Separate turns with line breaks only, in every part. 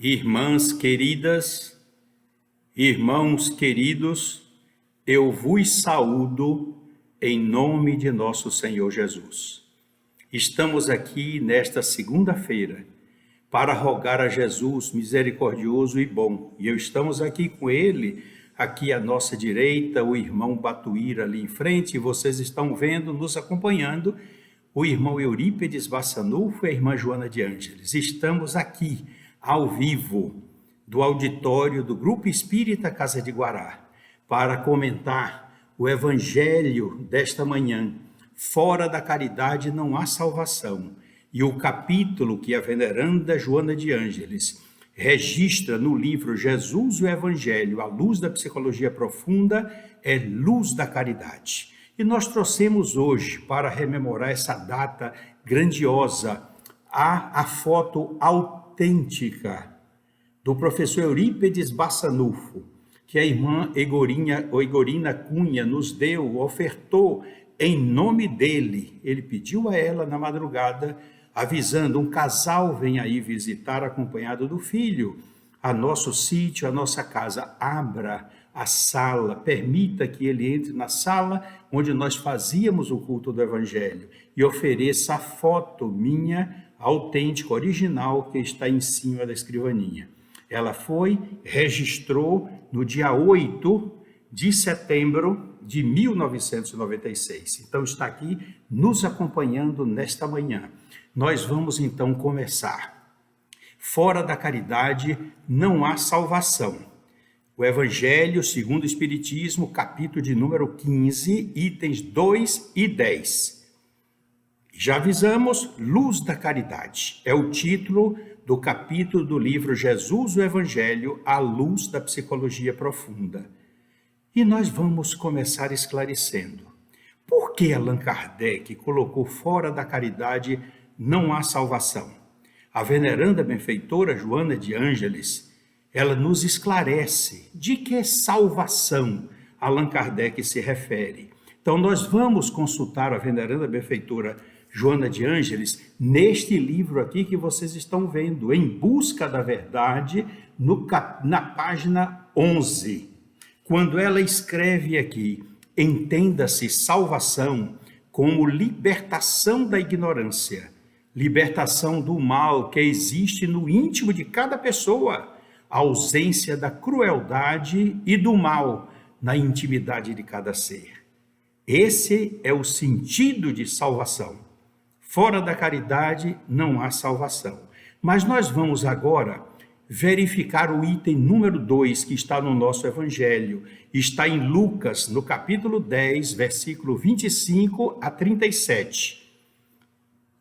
Irmãs queridas, irmãos queridos, eu vos saúdo em nome de nosso Senhor Jesus. Estamos aqui nesta segunda-feira para rogar a Jesus misericordioso e bom. E estamos aqui com ele, aqui à nossa direita, o irmão Batuíra ali em frente, e vocês estão vendo, nos acompanhando, o irmão Eurípedes Bassanufo e a irmã Joana de Ângeles. Estamos aqui, ao vivo, do auditório do Grupo Espírita Casa de Guará, para comentar o Evangelho desta manhã. Fora da caridade não há salvação. E o capítulo que a veneranda Joana de Ângeles registra no livro Jesus e o Evangelho, à luz da psicologia profunda, é Luz da Caridade. E nós trouxemos hoje, para rememorar essa data grandiosa, a foto autêntica do professor Eurípedes Bassanufo, que a irmã Egorina Cunha nos deu, ofertou em nome dele. Ele pediu a ela na madrugada, avisando: um casal vem aí visitar acompanhado do filho a nosso sítio, a nossa casa. Abra a sala, permita que ele entre na sala onde nós fazíamos o culto do Evangelho e ofereça a foto minha, autêntica, original, que está em cima da escrivaninha. Ela foi, registrou no dia 8 de setembro de 1996. Então está aqui nos acompanhando nesta manhã. Nós vamos então começar. Fora da caridade não há salvação. O Evangelho segundo o Espiritismo, capítulo de número 15, itens 2 e 10. Já avisamos, Luz da Caridade. É o título do capítulo do livro Jesus o Evangelho, à luz da psicologia profunda. E nós vamos começar esclarecendo. Por que Allan Kardec colocou fora da caridade não há salvação? A veneranda benfeitora Joana de Ângeles, ela nos esclarece de que salvação Allan Kardec se refere. Então nós vamos consultar a veneranda benfeitora Joana de Ângeles neste livro aqui que vocês estão vendo, Em Busca da Verdade, na página 11. Quando ela escreve aqui: entenda-se salvação como libertação da ignorância, libertação do mal que existe no íntimo de cada pessoa, a ausência da crueldade e do mal na intimidade de cada ser. Esse é o sentido de salvação. Fora da caridade não há salvação. Mas nós vamos agora verificar o item número 2 que está no nosso Evangelho. Está em Lucas, no capítulo 10, versículo 25 a 37.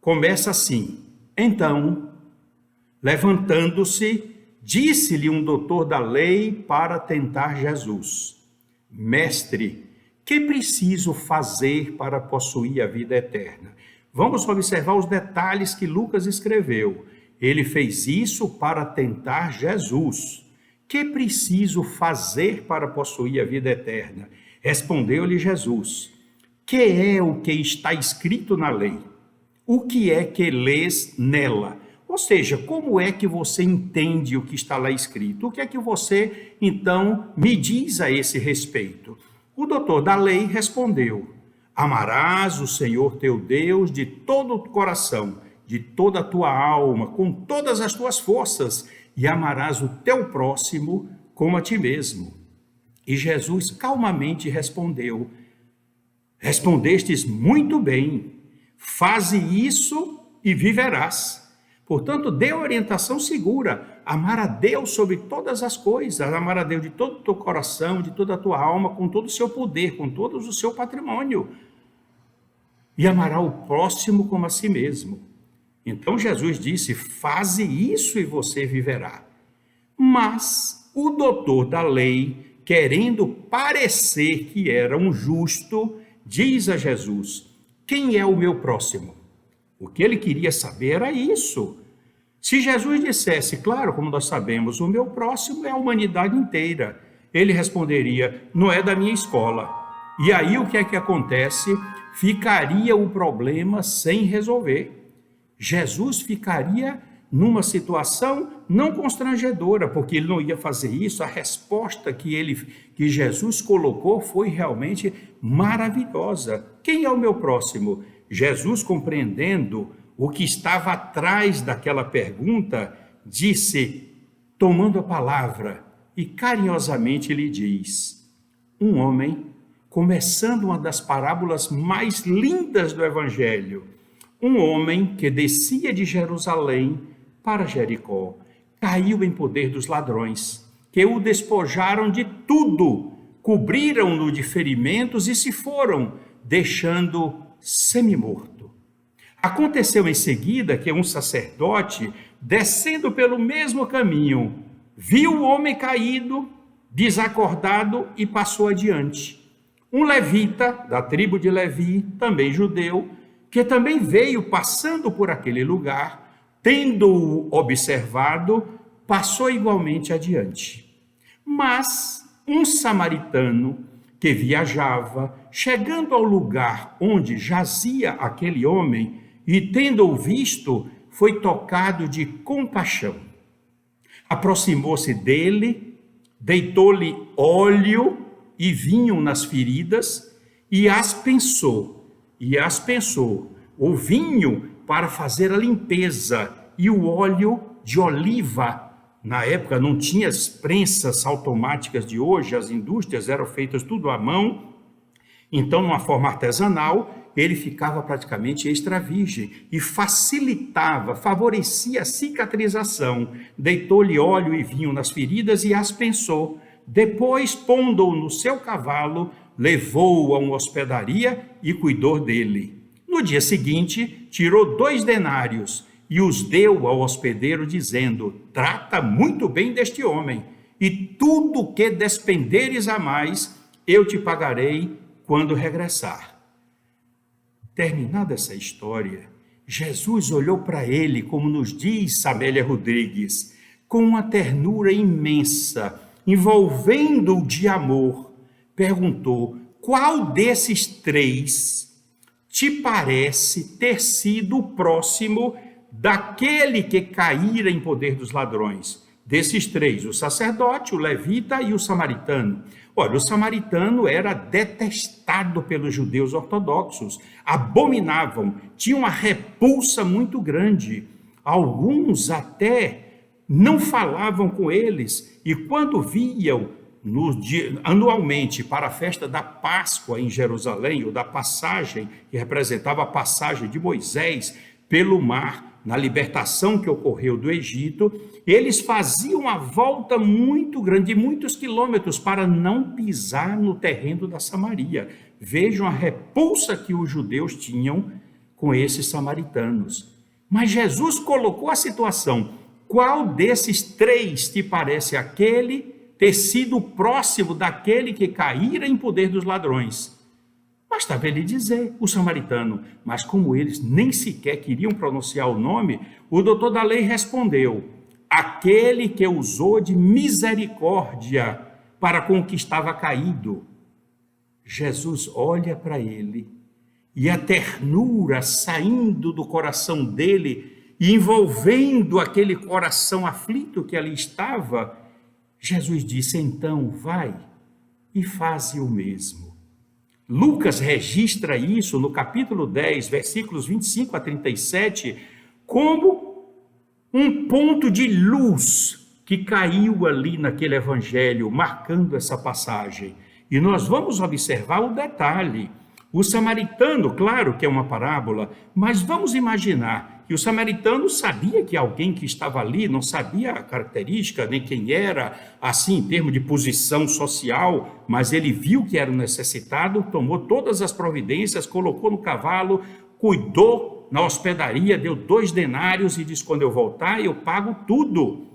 Começa assim: então, levantando-se, disse-lhe um doutor da lei para tentar Jesus: Mestre, que preciso fazer para possuir a vida eterna? Vamos observar os detalhes que Lucas escreveu. Ele fez isso para tentar Jesus. Que preciso fazer para possuir a vida eterna? Respondeu-lhe Jesus: que é o que está escrito na lei? O que é que lês nela? Ou seja, como é que você entende o que está lá escrito? O que é que você, então, me diz a esse respeito? O doutor da lei respondeu: amarás o Senhor teu Deus de todo o coração, de toda a tua alma, com todas as tuas forças, e amarás o teu próximo como a ti mesmo. E Jesus calmamente respondeu: respondestes muito bem, faze isso e viverás. Portanto, dê orientação segura: amar a Deus sobre todas as coisas, amar a Deus de todo o teu coração, de toda a tua alma, com todo o seu poder, com todo o seu patrimônio. E amará o próximo como a si mesmo. Então Jesus disse: faze isso e você viverá. Mas o doutor da lei, querendo parecer que era um justo, diz a Jesus: quem é o meu próximo? O que ele queria saber era isso. Se Jesus dissesse, claro, como nós sabemos, o meu próximo é a humanidade inteira, ele responderia: não é da minha escola. E aí o que é que acontece? Ficaria o problema sem resolver. Jesus ficaria numa situação não constrangedora, porque ele não ia fazer isso. A resposta que Jesus colocou foi realmente maravilhosa. Quem é o meu próximo? Jesus, compreendendo o que estava atrás daquela pergunta, disse, tomando a palavra, e carinhosamente lhe diz: um homem, começando uma das parábolas mais lindas do Evangelho, um homem que descia de Jerusalém para Jericó, caiu em poder dos ladrões, que o despojaram de tudo, cobriram-no de ferimentos e se foram, deixando semi-morto. Aconteceu em seguida que um sacerdote, descendo pelo mesmo caminho, viu o homem caído, desacordado, e passou adiante. Um levita, da tribo de Levi, também judeu, que também veio passando por aquele lugar, tendo-o observado, passou igualmente adiante. Mas um samaritano que viajava, chegando ao lugar onde jazia aquele homem, e tendo-o visto, foi tocado de compaixão. Aproximou-se dele, deitou-lhe óleo e vinho nas feridas, e as pensou, o vinho para fazer a limpeza, e o óleo de oliva. Na época não tinha as prensas automáticas de hoje, as indústrias eram feitas tudo à mão. Então, numa forma artesanal, ele ficava praticamente extra virgem e favorecia a cicatrização. Deitou-lhe óleo e vinho nas feridas e as pensou. Depois, pondo-o no seu cavalo, levou-o a uma hospedaria e cuidou dele. No dia seguinte, tirou 2 denários e os deu ao hospedeiro, dizendo: trata muito bem deste homem, e tudo que despenderes a mais, eu te pagarei quando regressar. Terminada essa história, Jesus olhou para ele, como nos diz Amélia Rodrigues, com uma ternura imensa, envolvendo-o de amor, perguntou: qual desses 3 te parece ter sido o próximo daquele que caíra em poder dos ladrões? Desses 3, o sacerdote, o levita e o samaritano. Olha, o samaritano era detestado pelos judeus ortodoxos, abominavam, tinha uma repulsa muito grande. Alguns até não falavam com eles, e quando viam anualmente para a festa da Páscoa em Jerusalém, ou da passagem, que representava a passagem de Moisés pelo mar, na libertação que ocorreu do Egito, eles faziam a volta muito grande, de muitos quilômetros, para não pisar no terreno da Samaria. Vejam a repulsa que os judeus tinham com esses samaritanos. Mas Jesus colocou a situação: qual desses 3 te parece aquele ter sido próximo daquele que caíra em poder dos ladrões? Bastava ele dizer, o samaritano. Mas como eles nem sequer queriam pronunciar o nome, o doutor da lei respondeu: aquele que usou de misericórdia para com o que estava caído. Jesus olha para ele, e a ternura saindo do coração dele e envolvendo aquele coração aflito que ali estava, Jesus disse: então vai e faze o mesmo. Lucas registra isso no capítulo 10, versículos 25 a 37, como um ponto de luz que caiu ali naquele evangelho, marcando essa passagem. E nós vamos observar o detalhe. O samaritano, claro que é uma parábola, mas vamos imaginar que o samaritano sabia que alguém que estava ali, não sabia a característica, nem quem era, assim, em termos de posição social, mas ele viu que era um necessitado, tomou todas as providências, colocou no cavalo, cuidou na hospedaria, deu 2 denários e disse: quando eu voltar, eu pago tudo.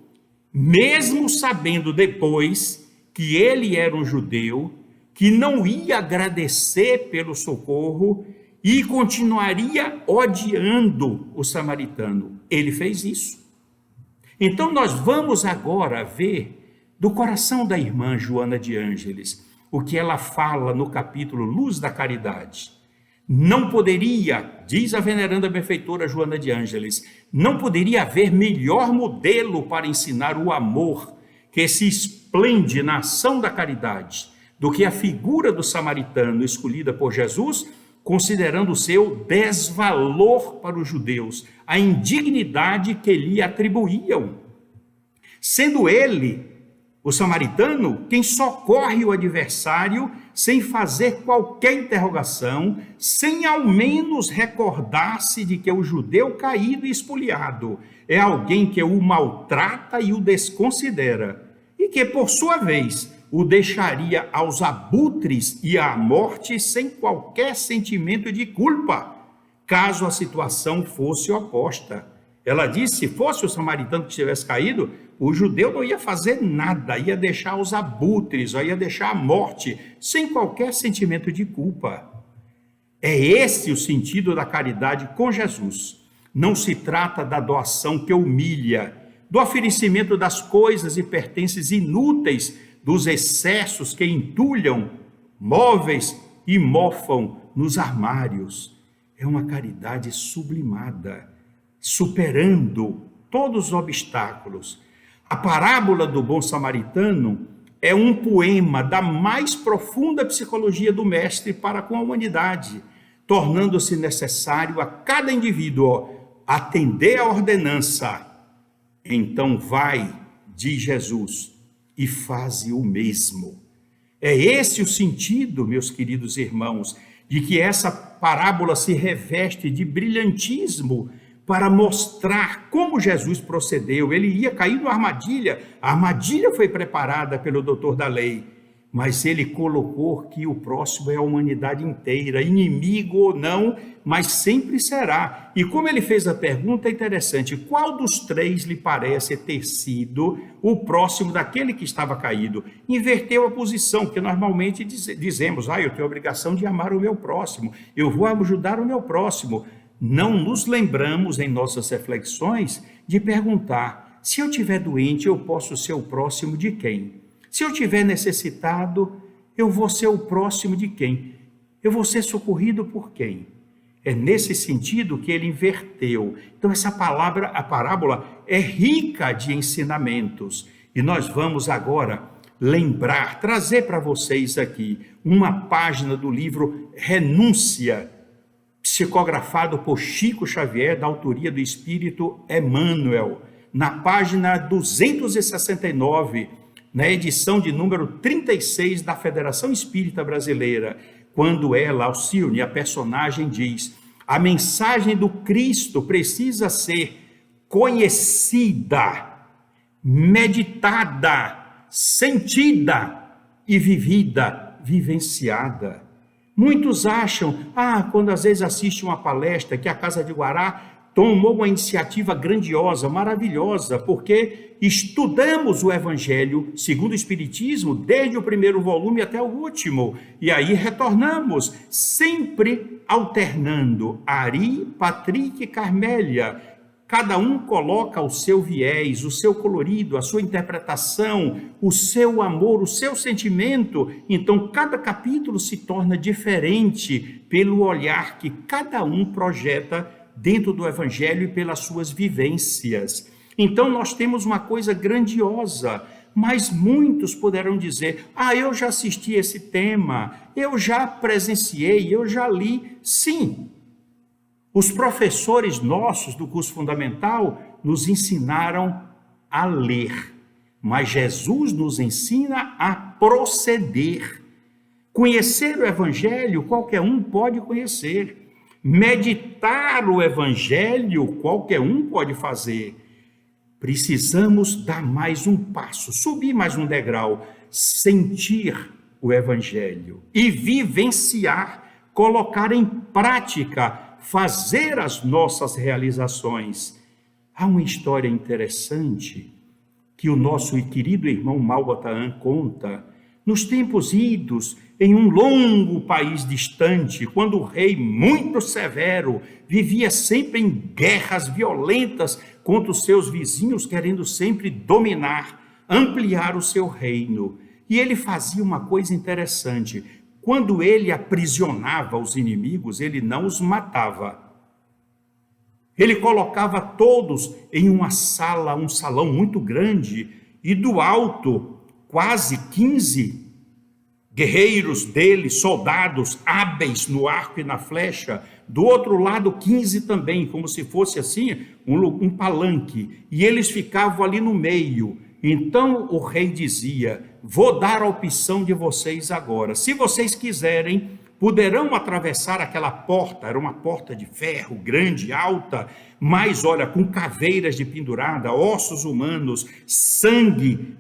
Mesmo sabendo depois que ele era um judeu, que não ia agradecer pelo socorro e continuaria odiando o samaritano. Ele fez isso. Então nós vamos agora ver do coração da irmã Joana de Ângeles o que ela fala no capítulo Luz da Caridade. Não poderia, diz a veneranda benfeitora Joana de Ângeles, não poderia haver melhor modelo para ensinar o amor que se esplende na ação da caridade do que a figura do samaritano escolhida por Jesus, considerando o seu desvalor para os judeus, a indignidade que lhe atribuíam. Sendo ele, o samaritano, quem socorre o adversário sem fazer qualquer interrogação, sem ao menos recordar-se de que o judeu caído e espoliado é alguém que o maltrata e o desconsidera, e que, por sua vez, o deixaria aos abutres e à morte sem qualquer sentimento de culpa, caso a situação fosse oposta. Ela disse, se fosse o samaritano que tivesse caído, o judeu não ia fazer nada, ia deixar os abutres, ia deixar a morte, sem qualquer sentimento de culpa. É esse o sentido da caridade com Jesus. Não se trata da doação que humilha, do oferecimento das coisas e pertences inúteis, dos excessos que entulham móveis e mofam nos armários. É uma caridade sublimada, superando todos os obstáculos. A parábola do bom samaritano é um poema da mais profunda psicologia do mestre para com a humanidade, tornando-se necessário a cada indivíduo atender à ordenança. Então vai, diz Jesus, e faze o mesmo. É esse o sentido, meus queridos irmãos, de que essa parábola se reveste de brilhantismo para mostrar como Jesus procedeu. Ele ia cair numa armadilha, a armadilha foi preparada pelo doutor da lei, mas ele colocou que o próximo é a humanidade inteira, inimigo ou não, mas sempre será. E como ele fez a pergunta, é interessante, qual dos três lhe parece ter sido o próximo daquele que estava caído? Inverteu a posição, porque normalmente dizemos, eu tenho a obrigação de amar o meu próximo, eu vou ajudar o meu próximo. Não nos lembramos em nossas reflexões de perguntar, se eu estiver doente, eu posso ser o próximo de quem? Se eu estiver necessitado, eu vou ser o próximo de quem? Eu vou ser socorrido por quem? É nesse sentido que ele inverteu. Então a parábola é rica de ensinamentos. E nós vamos agora lembrar, trazer para vocês aqui uma página do livro Renúncia, psicografado por Chico Xavier, da autoria do Espírito Emmanuel, na página 269, na edição de número 36 da Federação Espírita Brasileira, quando ela, Alcione, a personagem, diz: a mensagem do Cristo precisa ser conhecida, meditada, sentida e vivida, vivenciada. Muitos acham, quando às vezes assiste uma palestra, que a Casa de Guará tomou uma iniciativa grandiosa, maravilhosa, porque estudamos o Evangelho segundo o Espiritismo, desde o primeiro volume até o último, e aí retornamos, sempre alternando Ari, Patrick e Carmélia. Cada um coloca o seu viés, o seu colorido, a sua interpretação, o seu amor, o seu sentimento. Então, cada capítulo se torna diferente pelo olhar que cada um projeta dentro do Evangelho e pelas suas vivências. Então, nós temos uma coisa grandiosa, mas muitos poderão dizer, eu já assisti esse tema, eu já presenciei, eu já li. Sim, os professores nossos do curso fundamental nos ensinaram a ler, mas Jesus nos ensina a proceder. Conhecer o Evangelho, qualquer um pode conhecer. Meditar o Evangelho, qualquer um pode fazer. Precisamos dar mais um passo, subir mais um degrau, sentir o Evangelho e vivenciar, colocar em prática, fazer as nossas realizações. Há uma história interessante que o nosso querido irmão Malbataan conta. Nos tempos idos, em um longo país distante, quando o rei, muito severo, vivia sempre em guerras violentas contra os seus vizinhos, querendo sempre dominar, ampliar o seu reino. E ele fazia uma coisa interessante: quando ele aprisionava os inimigos, ele não os matava. Ele colocava todos em uma sala, um salão muito grande, e do alto, quase 15 guerreiros dele, soldados hábeis no arco e na flecha, do outro lado 15 também, como se fosse assim, um palanque, e eles ficavam ali no meio. Então o rei dizia: vou dar a opção de vocês agora, se vocês quiserem, poderão atravessar aquela porta, era uma porta de ferro, grande, alta, mas olha, com caveiras de pendurada, ossos humanos, sangue,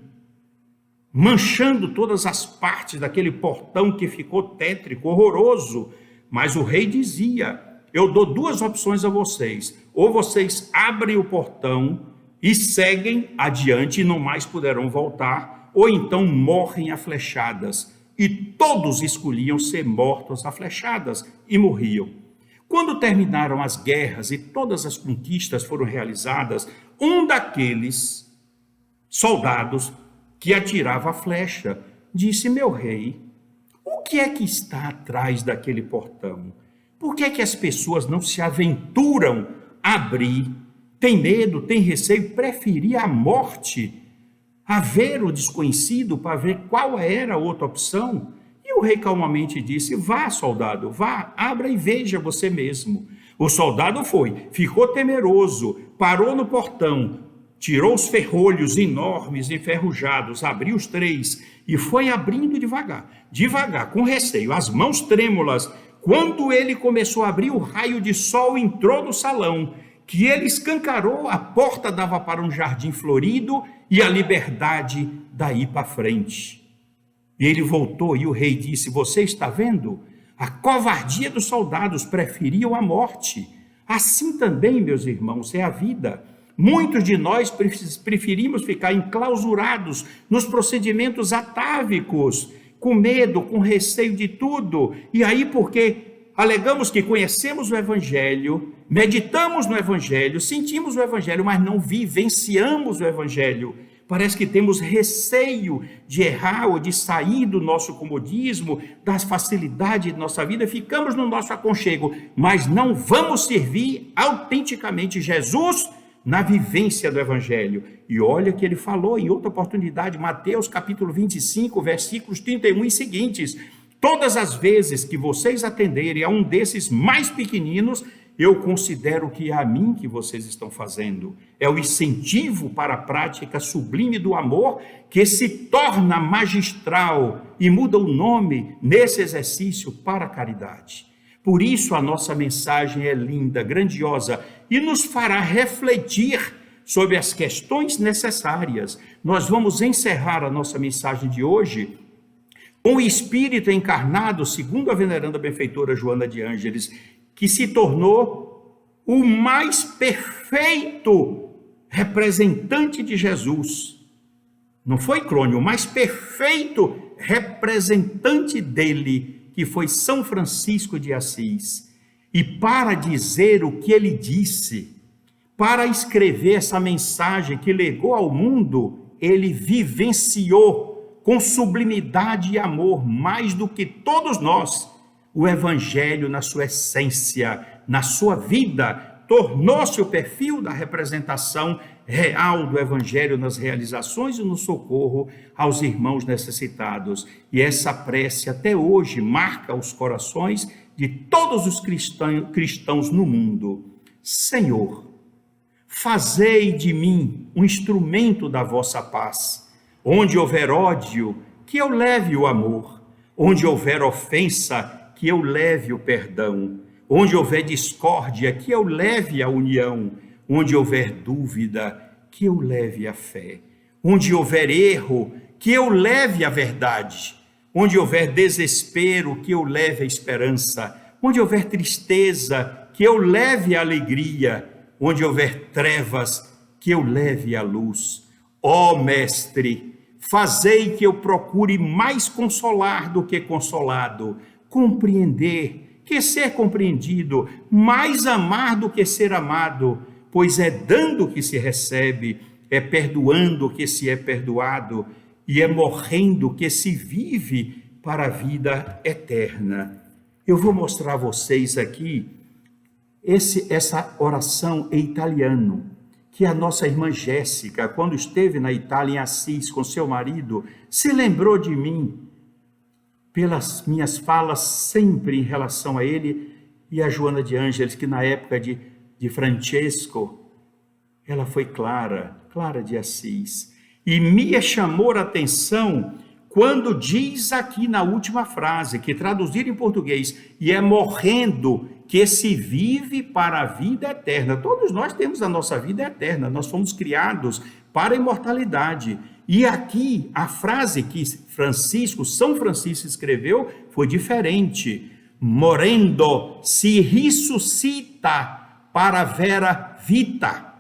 manchando todas as partes daquele portão que ficou tétrico, horroroso. Mas o rei dizia: eu dou duas opções a vocês, ou vocês abrem o portão e seguem adiante e não mais poderão voltar, ou então morrem a flechadas. E todos escolhiam ser mortos a flechadas e morriam. Quando terminaram as guerras e todas as conquistas foram realizadas, um daqueles soldados que atirava a flecha disse: meu rei, o que é que está atrás daquele portão? Por que é que as pessoas não se aventuram a abrir? Tem medo, tem receio, preferia a morte a ver o desconhecido para ver qual era a outra opção? E o rei calmamente disse: vá, soldado, vá, abra e veja você mesmo. O soldado foi, ficou temeroso, parou no portão, tirou os ferrolhos enormes, enferrujados, abriu os 3 e foi abrindo devagar, com receio, as mãos trêmulas. Quando ele começou a abrir, o raio de sol entrou no salão, que ele escancarou, a porta dava para um jardim florido e a liberdade daí para frente. E ele voltou e o rei disse: você está vendo? A covardia dos soldados, preferiam a morte. Assim também, meus irmãos, é a vida. Muitos de nós preferimos ficar enclausurados nos procedimentos atávicos, com medo, com receio de tudo. E aí, porque alegamos que conhecemos o Evangelho, meditamos no Evangelho, sentimos o Evangelho, mas não vivenciamos o Evangelho. Parece que temos receio de errar ou de sair do nosso comodismo, das facilidades de nossa vida, ficamos no nosso aconchego, mas não vamos servir autenticamente Jesus na vivência do Evangelho. E olha que ele falou em outra oportunidade, Mateus capítulo 25, versículos 31 e seguintes: todas as vezes que vocês atenderem a um desses mais pequeninos, eu considero que é a mim que vocês estão fazendo. É o incentivo para a prática sublime do amor que se torna magistral e muda o nome nesse exercício para a caridade. Por isso a nossa mensagem é linda, grandiosa e nos fará refletir sobre as questões necessárias. Nós vamos encerrar a nossa mensagem de hoje com o Espírito encarnado, segundo a veneranda benfeitora Joana de Ângeles, que se tornou o mais perfeito representante de Jesus. Não foi Crônio, o mais perfeito representante dele, que foi São Francisco de Assis. E para dizer o que ele disse, para escrever essa mensagem que legou ao mundo, ele vivenciou com sublimidade e amor, mais do que todos nós, o Evangelho na sua essência, na sua vida, tornou-se o perfil da representação real do Evangelho nas realizações e no socorro aos irmãos necessitados. E essa prece até hoje marca os corações de todos os cristãos no mundo. Senhor, fazei de mim um instrumento da vossa paz. Onde houver ódio, que eu leve o amor. Onde houver ofensa, que eu leve o perdão. Onde houver discórdia, que eu leve a união. Onde houver dúvida, que eu leve a fé. Onde houver erro, que eu leve a verdade. Onde houver desespero, que eu leve a esperança. Onde houver tristeza, que eu leve a alegria. Onde houver trevas, que eu leve a luz. Ó Mestre, fazei que eu procure mais consolar do que consolado, compreender que ser compreendido, mais amar do que ser amado, pois é dando que se recebe, é perdoando que se é perdoado, e é morrendo que se vive para a vida eterna. Eu vou mostrar a vocês aqui essa oração em italiano, que a nossa irmã Jéssica, quando esteve na Itália, em Assis, com seu marido, se lembrou de mim pelas minhas falas sempre em relação a ele, e a Joana de Ângeles, que na época de Francesco, ela foi Clara de Assis, e me chamou a atenção quando diz aqui na última frase, que traduziram em português, e é morrendo que se vive para a vida eterna. Todos nós temos a nossa vida eterna, nós fomos criados para a imortalidade. E aqui a frase que São Francisco escreveu foi diferente. Morendo se ressuscita para a vera vita.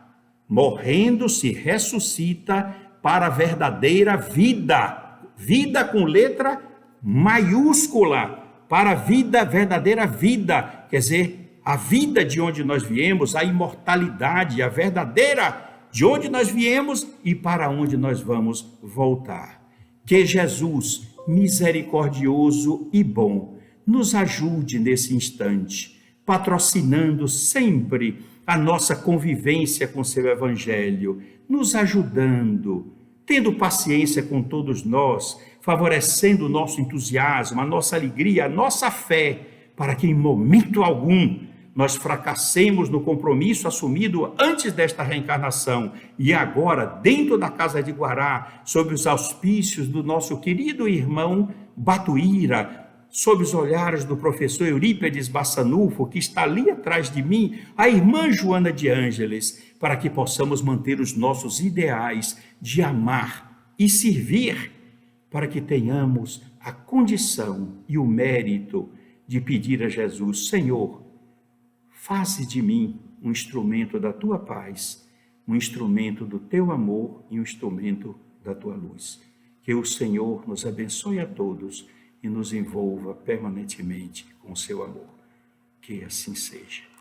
Morrendo se ressuscita para a verdadeira vida. Vida com letra maiúscula, para a vida, verdadeira vida, quer dizer, a vida de onde nós viemos, a imortalidade, a verdadeira de onde nós viemos e para onde nós vamos voltar. Que Jesus, misericordioso e bom, nos ajude nesse instante, patrocinando sempre a nossa convivência com seu Evangelho, nos ajudando, tendo paciência com todos nós, favorecendo o nosso entusiasmo, a nossa alegria, a nossa fé, para que em momento algum nós fracassemos no compromisso assumido antes desta reencarnação e agora dentro da Casa de Guará, sob os auspícios do nosso querido irmão Batuíra, sob os olhares do professor Eurípides Bassanufo, que está ali atrás de mim, a irmã Joana de Ângeles, para que possamos manter os nossos ideais de amar e servir, para que tenhamos a condição e o mérito de pedir a Jesus: Senhor, faze de mim um instrumento da tua paz, um instrumento do teu amor e um instrumento da tua luz. Que o Senhor nos abençoe a todos e nos envolva permanentemente com o seu amor. Que assim seja.